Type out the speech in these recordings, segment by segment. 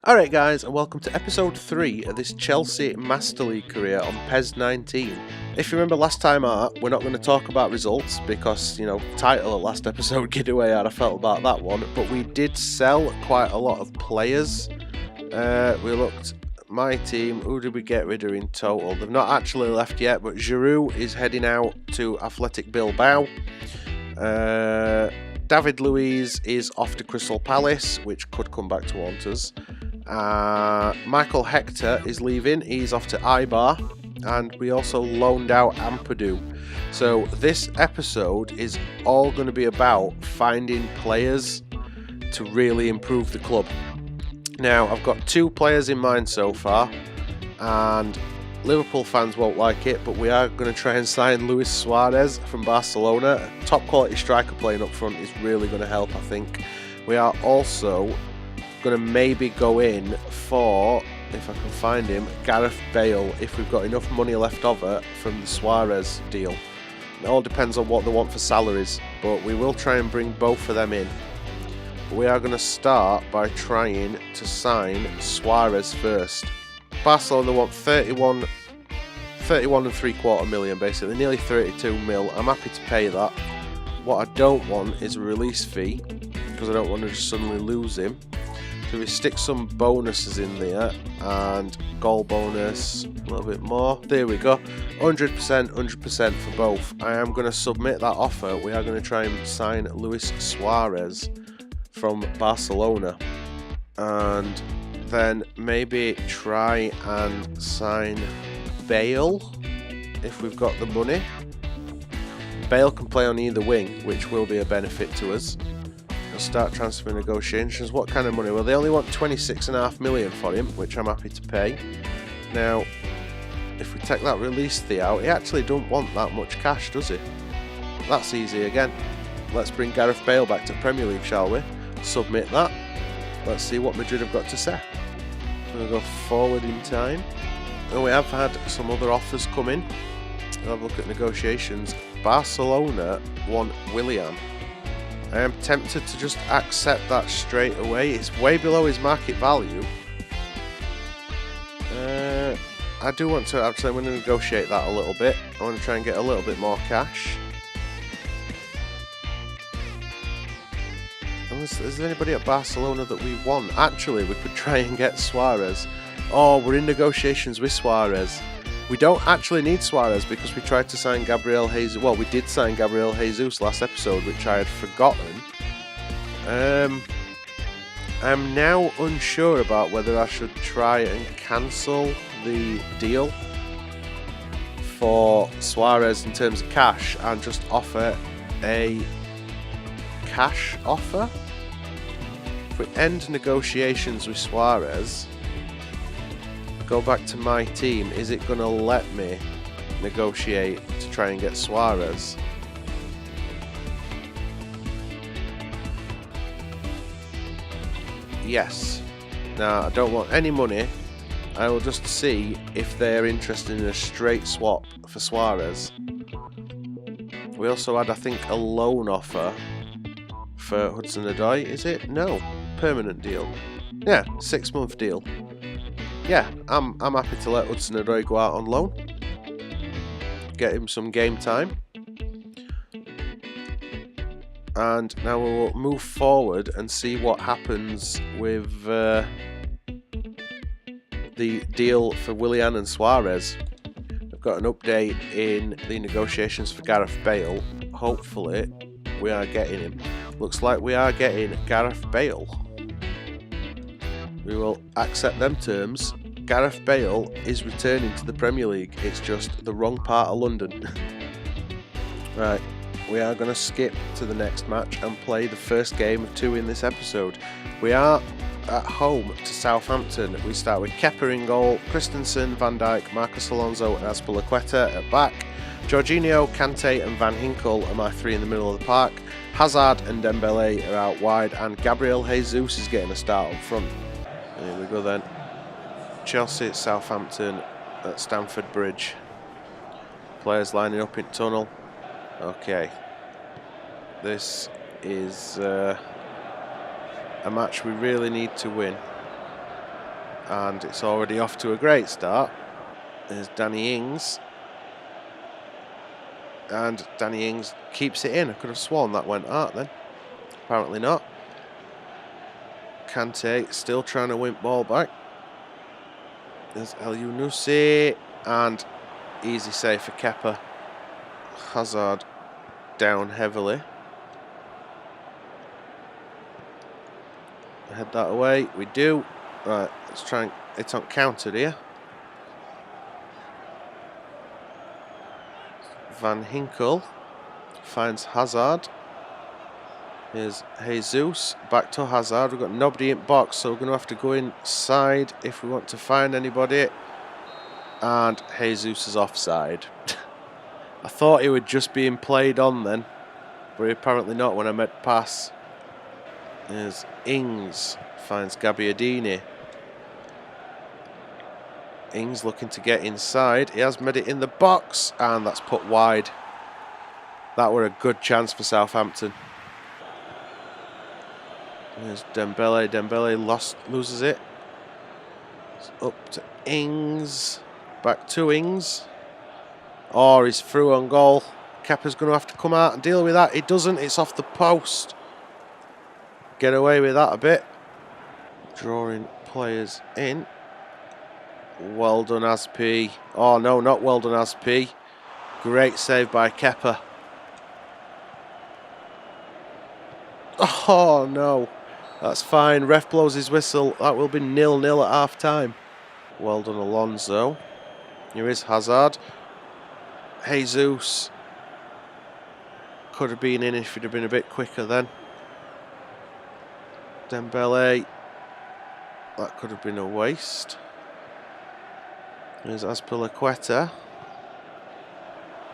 Alright guys, and welcome to episode 3 of this Chelsea Master League career on PES 19. If you remember last time out, we're not going to talk about results because, title of last episode gave away how I felt about that one, but we did sell quite a lot of players. We looked at my team, who did we get rid of in total? They've not actually left yet, but Giroud is heading out to Athletic Bilbao. David Luiz is off to Crystal Palace, which could come back to haunt us. Michael Hector is leaving, he's off to Eibar, and we also loaned out Ampadu. So this episode is all going to be about finding players to really improve the club. Now, I've got 2 players in mind so far, and Liverpool fans won't like it, but we are going to try and sign Luis Suarez from Barcelona. A top quality striker playing up front is really going to help, I think. We are also going to maybe go in for, if I can find him, Gareth Bale, if we've got enough money left over from the Suarez deal. It all depends on what they want for salaries, but we will try and bring both of them in. We are going to start by trying to sign Suarez first. Barcelona want 31 and 3/4 million, basically, nearly 32 mil. I'm happy to pay that. What I don't want is a release fee, because I don't want to just suddenly lose him. So we stick some bonuses in there, and goal bonus, a little bit more. There we go, 100% for both. I am going to submit that offer. We are going to try and sign Luis Suarez from Barcelona, and then maybe try and sign Bale if we've got the money. Bale can play on either wing, which will be a benefit to us. We'll start transfer negotiations. What kind of money? Well, they only want 26.5 million for him, which I'm happy to pay. Now, if we take that release fee out, he actually don't want that much cash, does he? That's easy again. Let's bring Gareth Bale back to Premier League, shall we? Submit that. Let's see what Madrid have got to say. We'll go forward in time. And we have had some other offers come in. We'll have a look at negotiations. Barcelona want Willian. I am tempted to just accept that straight away. It's way below his market value. I do want to, actually, I'm going to negotiate that a little bit. I want to try and get a little bit more cash. Is there anybody at Barcelona that we want? Actually, we could try and get Suarez. Oh, we're in negotiations with Suarez. We don't actually need Suarez because we tried to sign Gabriel Jesus. Well, we did sign Gabriel Jesus last episode, which I had forgotten. I'm now unsure about whether I should try and cancel the deal for Suarez in terms of cash and just offer a cash offer. If we end negotiations with Suarez, go back to my team, is it going to let me negotiate to try and get Suarez? Yes. Now, I don't want any money. I will just see if they're interested in a straight swap for Suarez. We also had, I think, a loan offer for Hudson-Odoi, is it? No, permanent deal. Yeah, 6-month deal. Yeah, I'm happy to let Hudson-Odoi go out on loan. Get him some game time. And now we'll move forward and see what happens with the deal for Willian and Suarez. I've got an update in the negotiations for Gareth Bale. Hopefully we are getting him. Looks like we are getting Gareth Bale. We will accept them terms. Gareth Bale is returning to the Premier League. It's just the wrong part of London. Right, we are going to skip to the next match and play the first game of 2 in this episode. We are at home to Southampton. We start with Kepa in goal, Christensen, Van Dijk, Marcos Alonso and Azpilicueta at back. Jorginho, Kante and Van Ginkel are my 3 in the middle of the park. Hazard and Dembele are out wide, and Gabriel Jesus is getting a start up front. Here we go then. Chelsea at Southampton at Stamford Bridge. Players lining up in tunnel. Okay. This is a match we really need to win. And it's already off to a great start. There's Danny Ings. And Danny Ings keeps it in. I could have sworn that went out then. Apparently not. Kante still trying to win ball back. There's El Yunusi. And easy save for Kepa. Hazard down heavily. Head that away. We do. Right, let's try and... It's on countered here. Van Hinkel finds Hazard. Here's Jesus. Back to Hazard. We've got nobody in box, so we're going to have to go inside if we want to find anybody. And Jesus is offside. I thought he would just being played on then, but apparently not when I made pass. There's Ings. Finds Gabbiadini. Ings looking to get inside. He has made it in the box, and that's put wide. That were a good chance for Southampton. There's Dembele. Dembele loses it. It's up to Ings. Back to Ings. Oh, he's through on goal. Kepa's going to have to come out and deal with that. He doesn't. It's off the post. Get away with that a bit. Drawing players in. Well done, Aspi. Oh, no, not well done, Aspi. Great save by Kepa. Oh, no. That's fine. Ref blows his whistle. That will be 0-0 at half-time. Well done, Alonso. Here is Hazard. Jesus. Could have been in if he'd have been a bit quicker then. Dembele. That could have been a waste. There's Azpilicueta.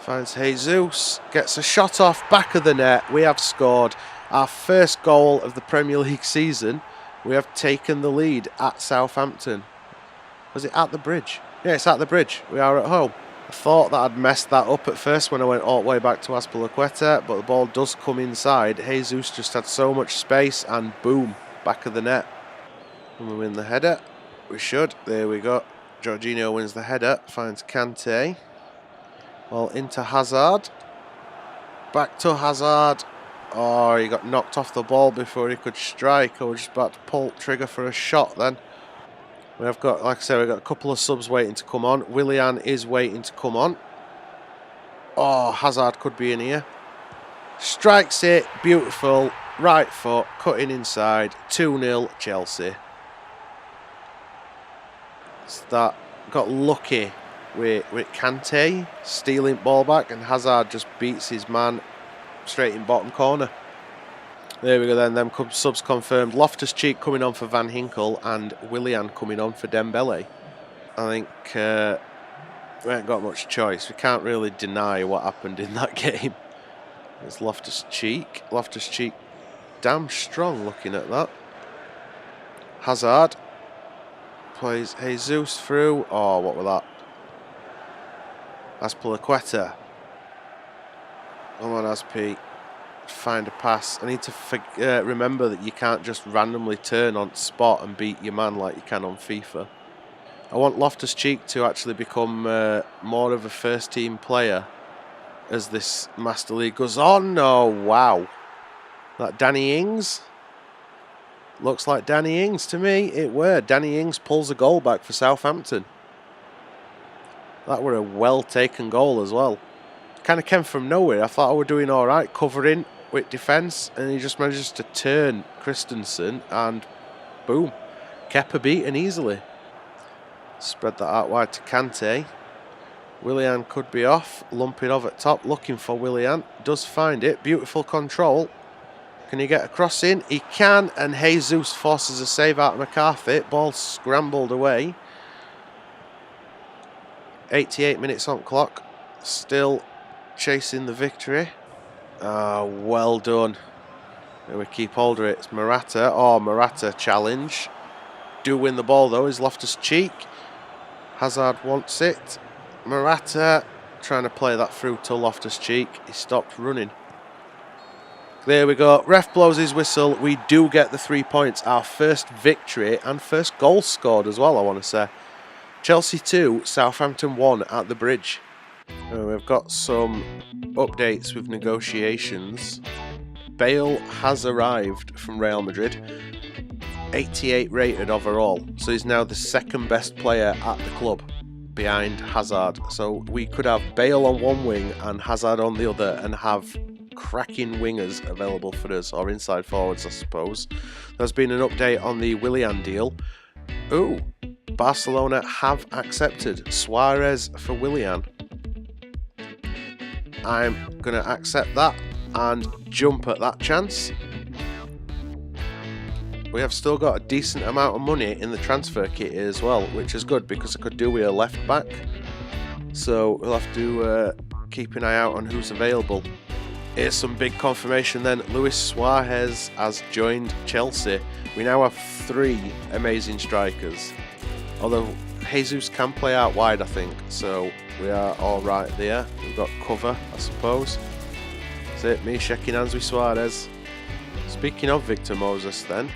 Finds Jesus. Gets a shot off back of the net. We have scored our first goal of the Premier League season. We have taken the lead at Southampton. Was it at the bridge? Yeah, it's at the bridge. We are at home. I thought that I'd messed that up at first when I went all the way back to Azpilicueta, but the ball does come inside. Jesus just had so much space and boom, back of the net. And we win the header. We should. There we go. Jorginho wins the header, finds Kante. Well, into Hazard. Back to Hazard. Oh, he got knocked off the ball before he could strike. I was just about to pull trigger for a shot then. We have got, like I said, we've got a couple of subs waiting to come on. Willian is waiting to come on. Oh, Hazard could be in here. Strikes it. Beautiful. Right foot. Cutting inside. 2-0 Chelsea. That got lucky with Kante stealing ball back, and Hazard just beats his man straight in bottom corner. There we go then, them subs confirmed. Loftus-Cheek coming on for Van Hinkel and Willian coming on for Dembele. I think we ain't got much choice. We can't really deny what happened in that game. There's Loftus-Cheek. Loftus-Cheek damn strong looking at that. Hazard. Plays Jesus through. Oh, what was that? Azpilicueta. Come on, Aspi. Find a pass. I need to remember that you can't just randomly turn on spot and beat your man like you can on FIFA. I want Loftus-Cheek to actually become more of a first-team player as this Master League goes on. Oh, wow. That Danny Ings? Looks like Danny Ings to me. It were. Danny Ings pulls a goal back for Southampton. That were a well-taken goal as well. Kind of came from nowhere. I thought I were doing all right, covering with defence, and he just manages to turn Christensen, and boom, Kepa beaten easily. Spread that out wide to Kante. Willian could be off. Lumping over at top, looking for Willian. Does find it. Beautiful control. Can he get a cross in? He can, and Jesus forces a save out of McCarthy. Ball scrambled away. 88 minutes on clock. Still chasing the victory. Ah, well done. And we keep hold of it. It's Morata. Oh, Morata challenge. Do win the ball though. Is Loftus-Cheek. Hazard wants it. Morata trying to play that through to Loftus-Cheek. He stopped running. There we go. Ref blows his whistle. We do get the 3 points. Our first victory and first goal scored as well, I want to say. Chelsea 2, Southampton 1 at the Bridge. We've got some updates with negotiations. Bale has arrived from Real Madrid. 88 rated overall. So he's now the second best player at the club behind Hazard. So we could have Bale on one wing and Hazard on the other and have cracking wingers available for us, or inside forwards I suppose. There's been an update on the Willian deal. Ooh, Barcelona have accepted Suarez for Willian. I'm going to accept that and jump at that chance. We have still got a decent amount of money in the transfer kit as well, which is good because I could do with a left back. So we'll have to keep an eye out on who's available. Here's some big confirmation then. Luis Suarez has joined Chelsea. We now have 3 amazing strikers. Although Jesus can play out wide, I think. So we are alright there. We've got cover, I suppose. That's it, me shaking hands with Suarez. Speaking of Victor Moses then,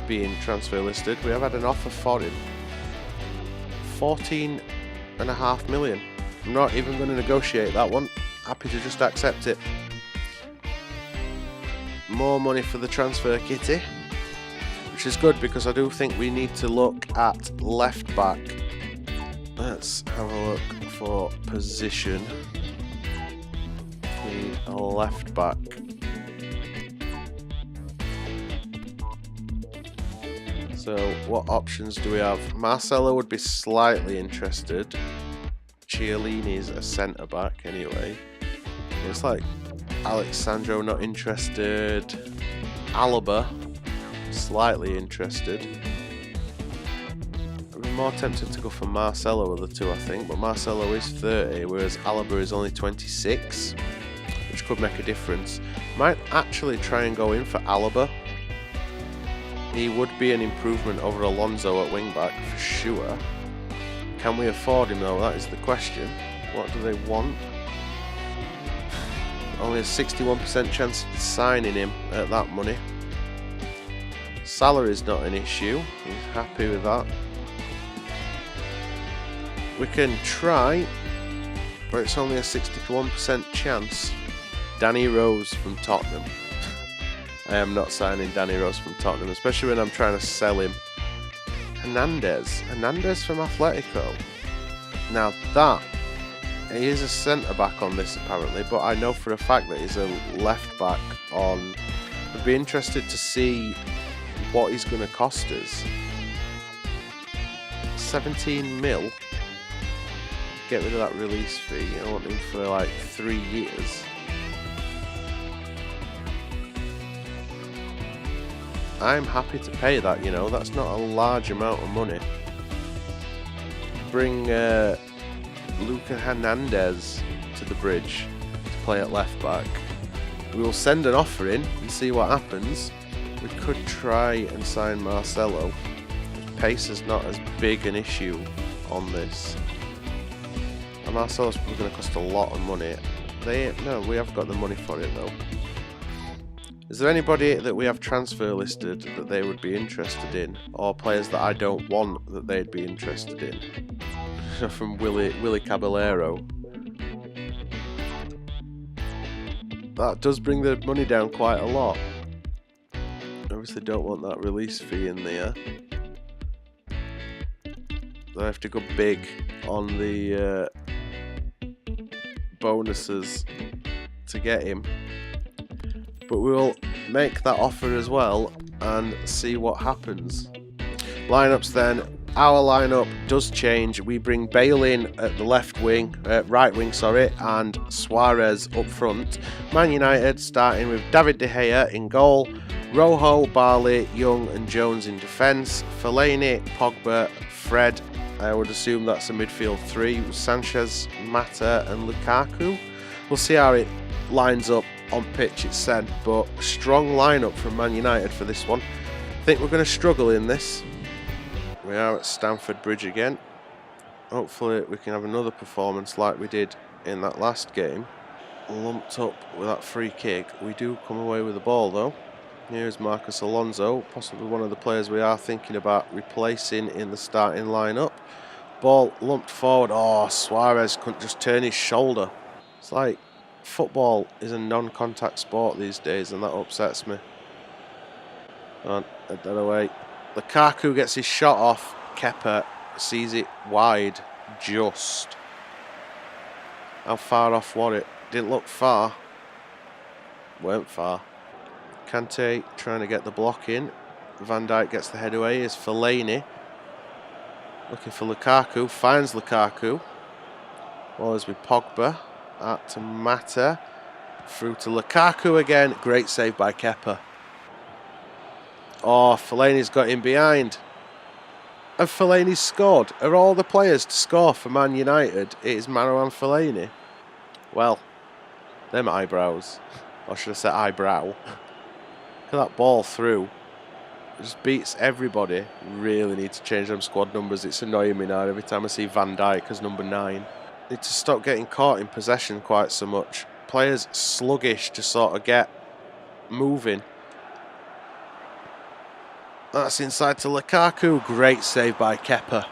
being transfer listed, we have had an offer for him. 14.5 million. I'm not even going to negotiate that one. Happy to just accept it. More money for the transfer kitty, which is good because I do think we need to look at left back. Let's have a look for position. Need a left back. So what options do we have? Marcelo would be slightly interested. Chiellini's a centre back anyway. Looks like Alexandro not interested. Alaba slightly interested. I'd be more tempted to go for Marcelo of the two, I think, but Marcelo is 30, whereas Alaba is only 26, which could make a difference. Might actually try and go in for Alaba. He would be an improvement over Alonso at wing back for sure. Can we afford him though? That is the question. What do they want? Only a 61% chance of signing him at that money. Salary's not an issue. He's happy with that. We can try, but it's only a 61% chance. Danny Rose from Tottenham. I am not signing Danny Rose from Tottenham, especially when I'm trying to sell him. Hernandez from Atletico. Now that, he is a centre back on this apparently, but I know for a fact that he's a left back on. I'd be interested to see what he's going to cost us. 17 mil. Get rid of that release fee. I want him for like 3 years. I'm happy to pay that, you know, that's not a large amount of money. Bring Luca Hernandez to the Bridge to play at left back. We will send an offer in and see what happens. We could try and sign Marcelo. Pace is not as big an issue on this. And Marcelo's probably going to cost a lot of money. No, we have got the money for it though. Is there anybody that we have transfer listed that they would be interested in? Or players that I don't want that they'd be interested in? From Willy Caballero. That does bring the money down quite a lot. Obviously don't want that release fee in there. I have to go big on the bonuses to get him. But we will make that offer as well and see what happens. Lineups then. Our lineup does change. We bring Bale in at the right wing, and Suarez up front. Man United starting with David De Gea in goal, Rojo, Barley, Young and Jones in defence, Fellaini, Pogba, Fred. I would assume that's a midfield 3, Sanchez, Mata and Lukaku. We'll see how it lines up on pitch, it's said, but strong lineup from Man United for this one. I think we're going to struggle in this. We are at Stamford Bridge again. Hopefully we can have another performance like we did in that last game. lumped up with that free kick. We do come away with the ball though. Here's Marcus Alonso, possibly one of the players we are thinking about replacing in the starting lineup. Ball lumped forward. Oh, Suarez couldn't just turn his shoulder. It's like football is a non-contact sport these days, and that upsets me. On, head that away. Lukaku gets his shot off. Kepa sees it wide, just. How far off was it? Didn't look far. Weren't far. Kante trying to get the block in. Van Dijk gets the head away. Is Fellaini looking for Lukaku. Finds Lukaku. Ball is with Pogba. At Mata. Through to Lukaku again. Great save by Kepa. Oh, Fellaini's got in behind. And Fellaini scored. Are all the players to score for Man United? It is Marouane Fellaini. Well, them eyebrows. Or should I say eyebrow. Look at that ball through. It just beats everybody. Really need to change them squad numbers. It's annoying me now every time I see Van Dijk as number 9. Need to stop getting caught in possession quite so much. Players sluggish to sort of get moving. That's inside to Lukaku. Great save by Kepa.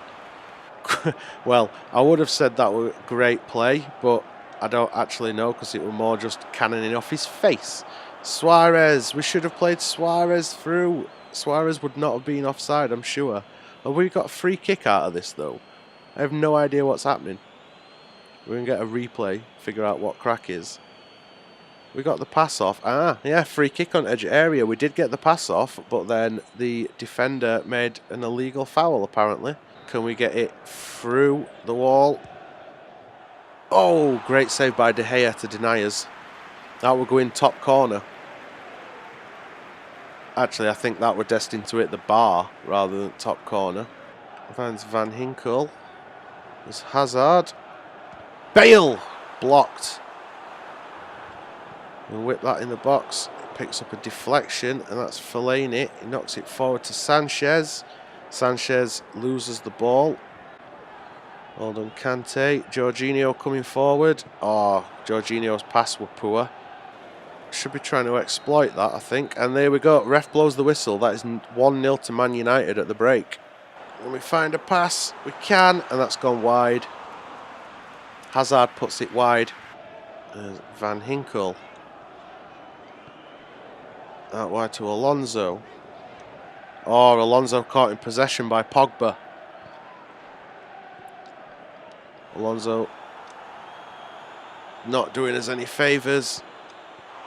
Well, I would have said that was a great play, but I don't actually know because it was more just cannoning off his face. Suarez. We should have played Suarez through. Suarez would not have been offside, I'm sure. Have we got a free kick out of this, though? I have no idea what's happening. We're going to get a replay, figure out what crack is. We got the pass off. Ah, yeah, free kick on edge area. We did get the pass off, but then the defender made an illegal foul, apparently. Can we get it through the wall? Oh, great save by De Gea to deny us. That will go in top corner. Actually, I think that we're destined to hit the bar rather than top corner. Finds Van Hinkel. There's Hazard. Bale! Blocked. We'll whip that in the box. It picks up a deflection, and that's Fellaini. He knocks it forward to Sanchez. Sanchez loses the ball. Well done, Kante. Jorginho coming forward. Oh, Jorginho's pass were poor. Should be trying to exploit that, I think. And there we go. Ref blows the whistle. That is 1-0 to Man United at the break. When we find a pass, we can, and that's gone wide. Hazard puts it wide. There's Van Hinkel. Out wide to Alonso. Oh, Alonso caught in possession by Pogba. Alonso not doing us any favours.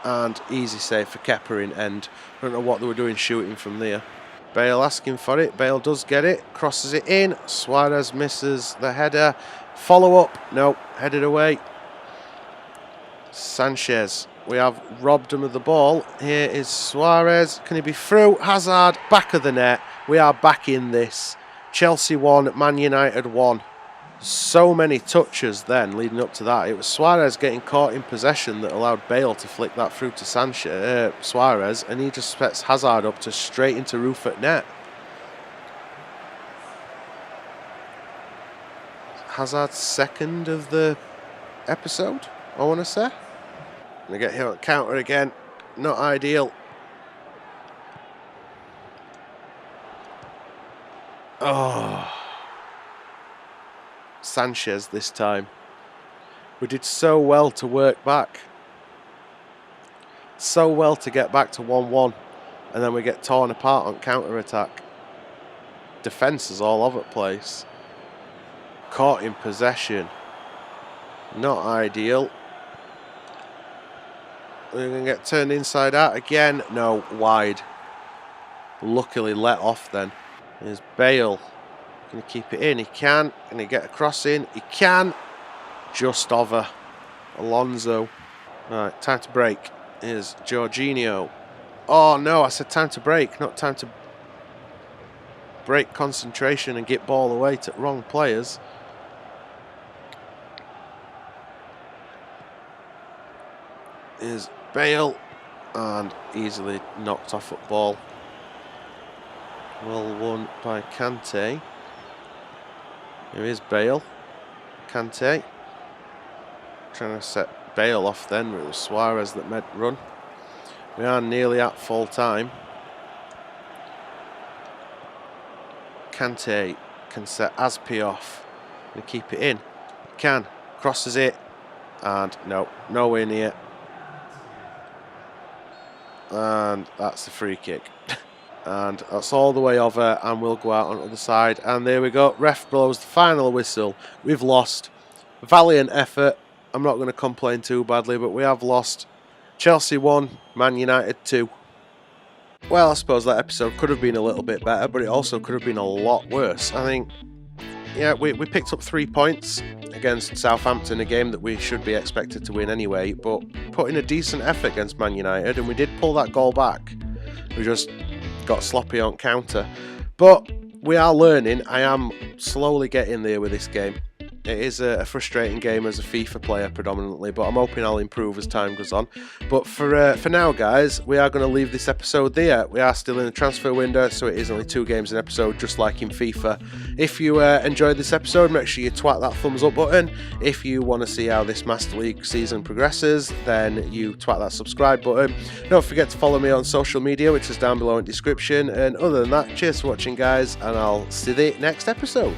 And easy save for Kepa in end. I don't know what they were doing shooting from there. Bale asking for it. Bale does get it. Crosses it in. Suarez misses the header. Follow up. No, headed away. Sanchez. We have robbed him of the ball. Here is Suarez. Can he be through? Hazard, back of the net. We are back in this. Chelsea 1, Man United 1. So many touches then leading up to that. It was Suarez getting caught in possession that allowed Bale to flick that through to Suarez, and he just sets Hazard up to straight into roof at net. Hazard's second of the episode, I want to say. Gonna get hit on counter again. Not ideal. Oh. Sanchez this time. We did so well to work back. So well to get back to 1-1. And then we get torn apart on counter-attack. Defence is all over the place. Caught in possession. Not ideal. We're going to get turned inside out again. No, wide. Luckily let off then. There's Bale. Can he keep it in? He can. Can he get a cross in? He can. Just over. Alonso. Right, time to break. Here's Jorginho. Oh no, I said time to break, not time to break concentration and get ball away to wrong players. Here's Bale, and easily knocked off at ball. Well won by Kante. Here is Bale. Kante. Trying to set Bale off then, but it was Suarez that made run. We are nearly at full time. Kante can set Aspi off and keep it in. Can, crosses it, and no, nowhere near. And that's the free kick. And that's all the way over, and we'll go out on the other side. And there we go, ref blows the final whistle. We've lost. Valiant effort. I'm not going to complain too badly, but we have lost. Chelsea 1, Man United 2. Well, I suppose that episode could have been a little bit better, but it also could have been a lot worse. I think, yeah, we picked up 3 points against Southampton, a game that we should be expected to win anyway, but put in a decent effort against Man United, and we did pull that goal back. We just got sloppy on counter. But we are learning. I am slowly getting there with this game. It is a frustrating game as a FIFA player predominantly, but I'm hoping I'll improve as time goes on. But for now, guys, we are going to leave this episode there. We are still in the transfer window, so it is only 2 games an episode, just like in FIFA. If you enjoyed this episode, make sure you twat that thumbs up button. If you want to see how this Master League season progresses, then you twat that subscribe button. Don't forget to follow me on social media, which is down below in the description. And other than that, cheers for watching, guys, and I'll see you next episode.